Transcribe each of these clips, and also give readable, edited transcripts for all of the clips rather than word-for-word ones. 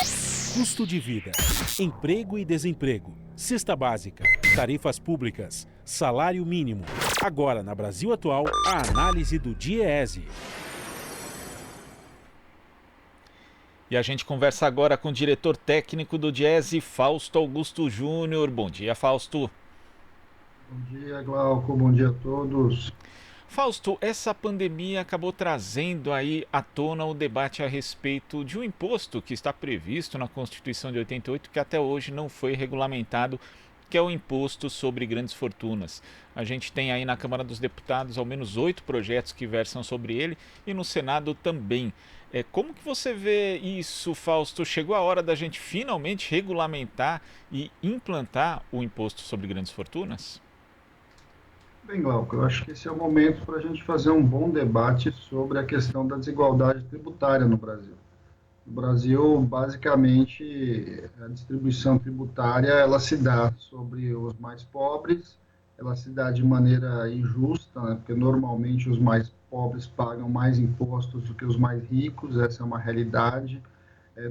Custo de vida, emprego e desemprego, cesta básica, tarifas públicas, salário mínimo. Agora, na Brasil Atual, a análise do DIEESE. E a gente conversa agora com o diretor técnico do DIEESE, Fausto Augusto Júnior. Bom dia, Fausto. Bom dia, Glauco. Bom dia a todos. Fausto, essa pandemia acabou trazendo aí à tona o debate a respeito de um imposto que está previsto na Constituição de 88, que até hoje não foi regulamentado, que é o imposto sobre grandes fortunas. A gente tem aí na Câmara dos Deputados ao menos 8 projetos que versam sobre ele e no Senado também. Como que você vê isso, Fausto? Chegou a hora da gente finalmente regulamentar e implantar o imposto sobre grandes fortunas? Bem, Glauco, eu acho que esse é o momento para a gente fazer um bom debate sobre a questão da desigualdade tributária no Brasil. No Brasil, basicamente, a distribuição tributária ela se dá sobre os mais pobres, ela se dá de maneira injusta, né? Porque normalmente os mais pobres pagam mais impostos do que os mais ricos, essa é uma realidade.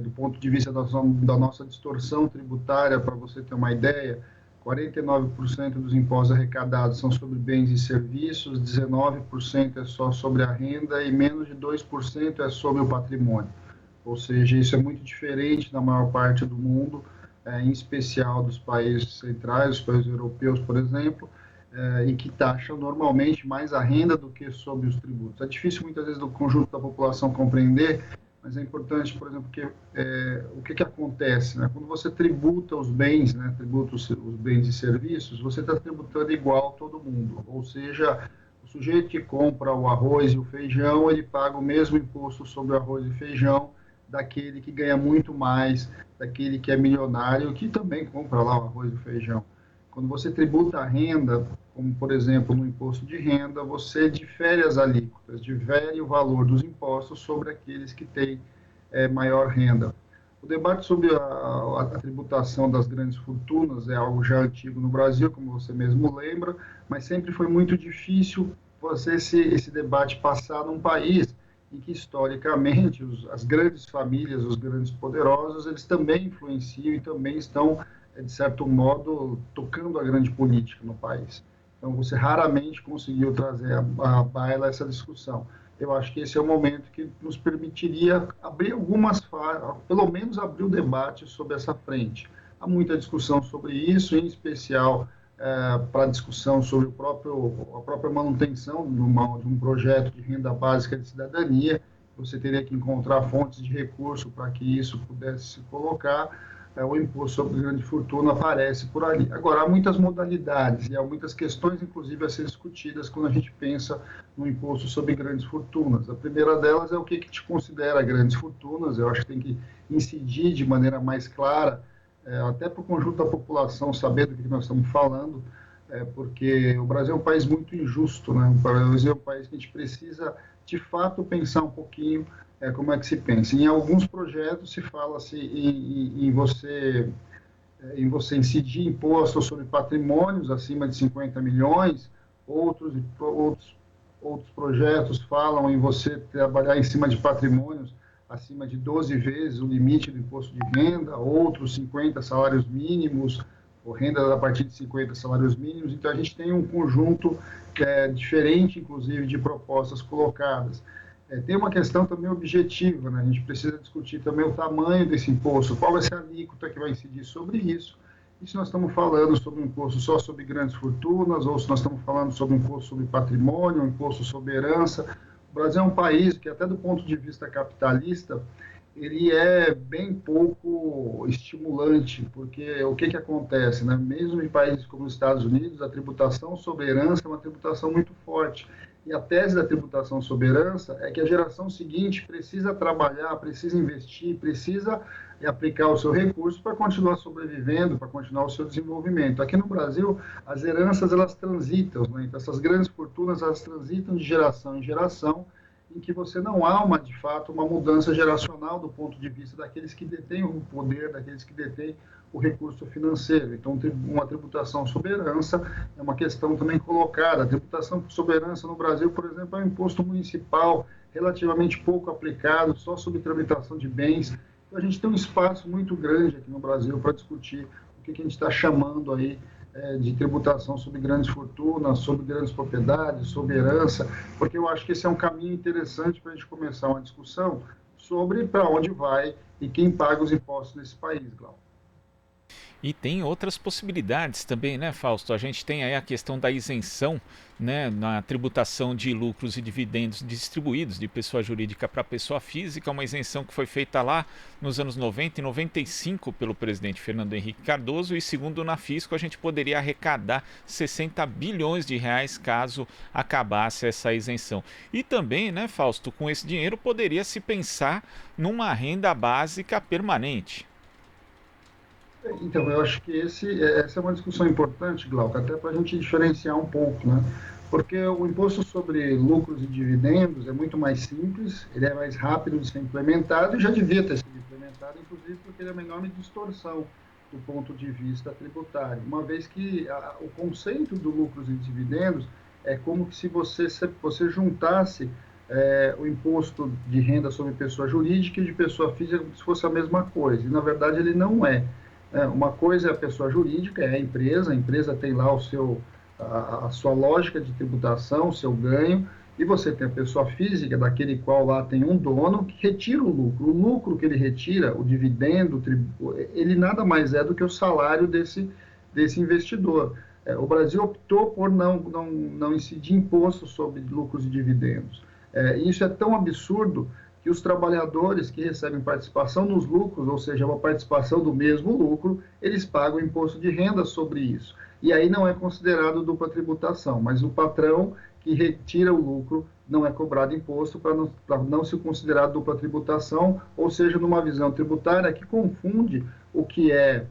Do ponto de vista da nossa distorção tributária, para você ter uma ideia, 49% dos impostos arrecadados são sobre bens e serviços, 19% é só sobre a renda e menos de 2% é sobre o patrimônio. Ou seja, isso é muito diferente na maior parte do mundo, em especial dos países centrais, os países europeus, por exemplo, e que taxam normalmente mais a renda do que sobre os tributos. É difícil muitas vezes do conjunto da população compreender, mas é importante, por exemplo, que o que acontece, né? Quando você tributa os bens, né, tributa os bens e serviços, você está tributando igual a todo mundo, ou seja, o sujeito que compra o arroz e o feijão, ele paga o mesmo imposto sobre o arroz e feijão daquele que ganha muito mais, daquele que é milionário, que também compra lá o arroz e o feijão. Quando você tributa a renda, como por exemplo no imposto de renda, você difere as alíquotas, difere o valor dos impostos sobre aqueles que têm maior renda. O debate sobre a tributação das grandes fortunas é algo já antigo no Brasil, como você mesmo lembra, mas sempre foi muito difícil você esse debate passar num país em que, historicamente, as grandes famílias, os grandes poderosos, eles também influenciam e também estão, de certo modo, tocando a grande política no país. Então, você raramente conseguiu trazer à baila essa discussão. Eu acho que esse é o momento que nos permitiria abrir pelo menos abrir o debate sobre essa frente. Há muita discussão sobre isso, em especial para a discussão sobre a própria manutenção de um projeto de renda básica de cidadania. Você teria que encontrar fontes de recurso para que isso pudesse se colocar. O imposto sobre grande fortuna aparece por ali. Agora, há muitas modalidades e há muitas questões, inclusive, a ser discutidas quando a gente pensa no imposto sobre grandes fortunas. A primeira delas é o que te considera grandes fortunas. Eu acho que tem que incidir de maneira mais clara, até para o conjunto da população saber do que nós estamos falando, porque o Brasil é um país muito injusto, né? O Brasil é um país que a gente precisa, de fato, pensar um pouquinho como é que se pensa. Em alguns projetos se fala-se em você incidir impostos sobre patrimônios acima de 50 milhões, outros projetos falam em você trabalhar em cima de patrimônios acima de 12 vezes o limite do imposto de renda, outros 50 salários mínimos, ou renda a partir de 50 salários mínimos. Então, a gente tem um conjunto diferente, inclusive, de propostas colocadas. Tem uma questão também objetiva, né? A gente precisa discutir também o tamanho desse imposto, qual vai ser a alíquota que vai incidir sobre isso, e se nós estamos falando sobre um imposto só sobre grandes fortunas, ou se nós estamos falando sobre um imposto sobre patrimônio, um imposto sobre herança. O Brasil é um país que, até do ponto de vista capitalista, ele é bem pouco estimulante, porque o que acontece, né? Mesmo em países como os Estados Unidos, a tributação sobre herança é uma tributação muito forte. E a tese da tributação sobre herança é que a geração seguinte precisa trabalhar, precisa investir, precisa aplicar o seu recurso para continuar sobrevivendo, para continuar o seu desenvolvimento. Aqui no Brasil, as heranças elas transitam, né? Então, essas grandes fortunas elas transitam de geração em geração, em que você não há, de fato, uma mudança geracional do ponto de vista daqueles que detêm o poder, daqueles que detêm o recurso financeiro. Então, uma tributação sobre herança é uma questão também colocada. A tributação sobre herança no Brasil, por exemplo, é um imposto municipal relativamente pouco aplicado, só sobre tramitação de bens. Então, a gente tem um espaço muito grande aqui no Brasil para discutir o que a gente está chamando aí de tributação sobre grandes fortunas, sobre grandes propriedades, sobre herança, porque eu acho que esse é um caminho interessante para a gente começar uma discussão sobre para onde vai e quem paga os impostos nesse país, Glauco. E tem outras possibilidades também, né, Fausto? A gente tem aí a questão da isenção, né, na tributação de lucros e dividendos distribuídos de pessoa jurídica para pessoa física, uma isenção que foi feita lá nos anos 90 e 95 pelo presidente Fernando Henrique Cardoso, e segundo o Nafisco, a gente poderia arrecadar 60 bilhões de reais caso acabasse essa isenção. E também, né, Fausto, com esse dinheiro poderia se pensar numa renda básica permanente. Então, eu acho que essa é uma discussão importante, Glauco, até para a gente diferenciar um pouco, né? Porque o imposto sobre lucros e dividendos é muito mais simples, ele é mais rápido de ser implementado e já devia ter sido implementado, inclusive porque ele é uma enorme distorção do ponto de vista tributário, uma vez que o conceito do lucros e dividendos é como se você juntasse o imposto de renda sobre pessoa jurídica e de pessoa física como se fosse a mesma coisa, e na verdade ele não é. Uma coisa é a pessoa jurídica, é a empresa tem lá a sua lógica de tributação, o seu ganho, e você tem a pessoa física, daquele qual lá tem um dono que retira o lucro que ele retira, o dividendo, ele nada mais é do que o salário desse investidor. O Brasil optou por não incidir imposto sobre lucros e dividendos. Isso é tão absurdo que os trabalhadores que recebem participação nos lucros, ou seja, uma participação do mesmo lucro, eles pagam imposto de renda sobre isso. E aí não é considerado dupla tributação, mas o patrão que retira o lucro não é cobrado imposto para não se considerar dupla tributação, ou seja, numa visão tributária que confunde o que é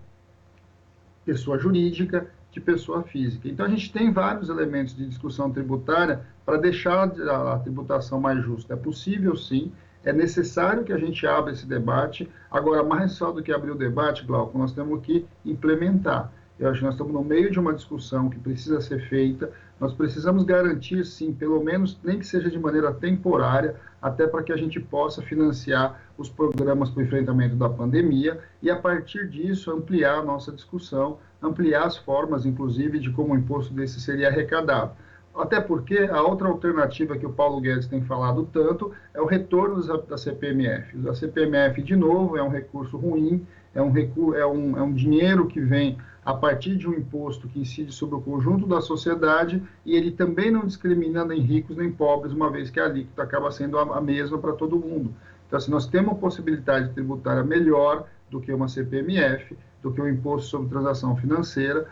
pessoa jurídica de pessoa física. Então, a gente tem vários elementos de discussão tributária para deixar a tributação mais justa. É possível, sim. É necessário que a gente abra esse debate. Agora, mais só do que abrir o debate, Glauco, nós temos que implementar. Eu acho que nós estamos no meio de uma discussão que precisa ser feita. Nós precisamos garantir, sim, pelo menos, nem que seja de maneira temporária, até para que a gente possa financiar os programas para o enfrentamento da pandemia e, a partir disso, ampliar a nossa discussão, ampliar as formas, inclusive, de como o imposto desse seria arrecadado. Até porque a outra alternativa que o Paulo Guedes tem falado tanto é o retorno da CPMF. A CPMF, de novo, é um recurso ruim, é um dinheiro que vem a partir de um imposto que incide sobre o conjunto da sociedade e ele também não discrimina nem ricos nem pobres, uma vez que a alíquota acaba sendo a mesma para todo mundo. Então, assim, nós temos uma possibilidade tributária melhor do que uma CPMF, do que o imposto sobre transação financeira,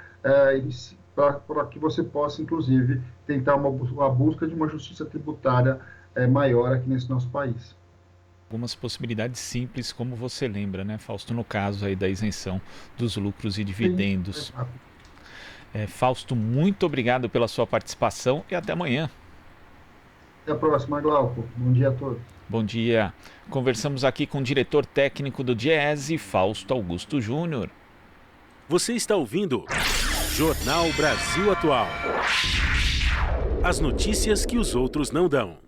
para que você possa, inclusive, tentar a busca de uma justiça tributária maior aqui nesse nosso país. Algumas possibilidades simples, como você lembra, né, Fausto, no caso aí da isenção dos lucros e dividendos. Sim, Fausto, muito obrigado pela sua participação e até amanhã. Até a próxima, Glauco. Bom dia a todos. Bom dia. Conversamos aqui com o diretor técnico do DIEESE, Fausto Augusto Júnior. Você está ouvindo Jornal Brasil Atual. As notícias que os outros não dão.